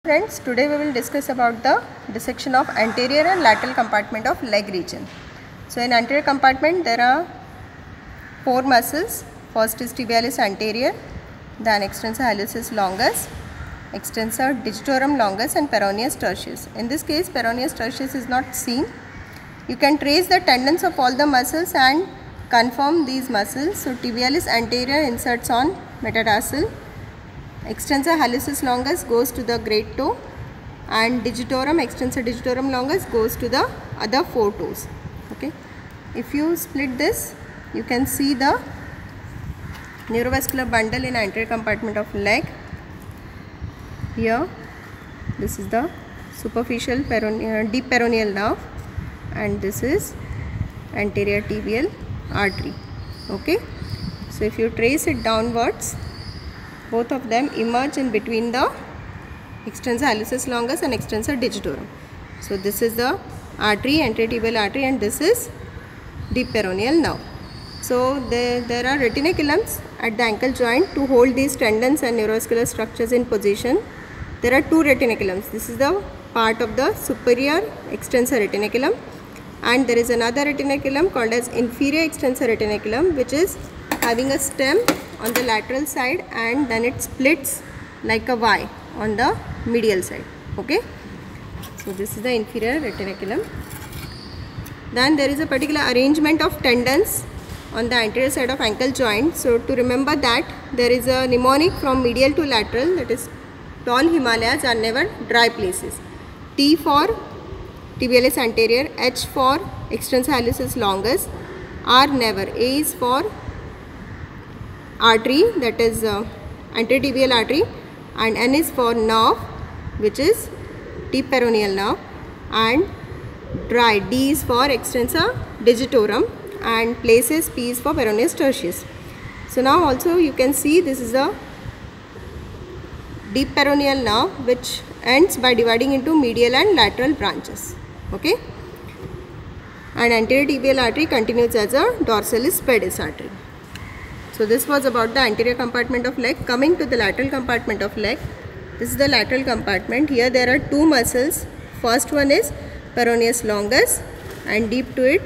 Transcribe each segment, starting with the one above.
Friends, today we will discuss about the dissection of anterior and lateral compartment of leg region. So in anterior compartment there are 4 muscles. First is tibialis anterior, then extensor hallucis longus, extensor digitorum longus and peroneus tertius. In this case peroneus tertius is not seen. You can trace the tendons of all the muscles and confirm these muscles. So tibialis anterior inserts on metatarsal, extensor hallucis longus goes to the great toe, and digitorum, extensor digitorum longus goes to the other 4 toes. Okay, if you split this, you can see the neurovascular bundle in anterior compartment of leg. Here this is the superficial deep peroneal nerve, and this is anterior tibial artery. Okay, so if you trace it downwards, both of them emerge in between the extensor hallucis longus and extensor digitorum. So this is the artery, anterior tibial artery, and this is deep peroneal nerve. So there are retinaculums at the ankle joint to hold these tendons and neurovascular structures in position. There are 2 retinaculums. This is the part of the superior extensor retinaculum, and there is another retinaculum called as inferior extensor retinaculum, which is having a stem on the lateral side and then it splits like a Y on the medial side. Okay, so this is the inferior retinaculum. Then there is a particular arrangement of tendons on the anterior side of ankle joint. So to remember that, there is a mnemonic from medial to lateral, that is, tall Himalayas are never dry places. T for tibialis anterior, H for extensor hallucis longus, R never, A is for artery, that is anterior tibial artery, and N is for nerve, which is deep peroneal nerve, and dry, D is for extensor digitorum, and places, P is for peroneus tertius. So now also you can see this is a deep peroneal nerve which ends by dividing into medial and lateral branches. Okay, and anterior tibial artery continues as a dorsalis pedis artery. So this was about the anterior compartment of leg. Coming to the lateral compartment of leg, this is the lateral compartment. Here there are 2 muscles. First one is peroneus longus, and deep to it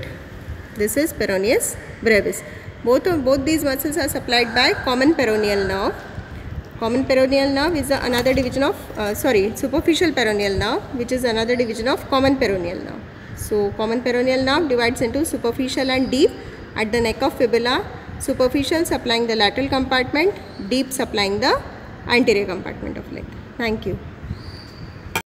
this is peroneus brevis. Both these muscles are supplied by common peroneal nerve. Common peroneal nerve is another division of superficial peroneal nerve, which is another division of common peroneal nerve. So common peroneal nerve divides into superficial and deep at the neck of fibula. Superficial supplying the lateral compartment, deep supplying the anterior compartment of leg. Thank you.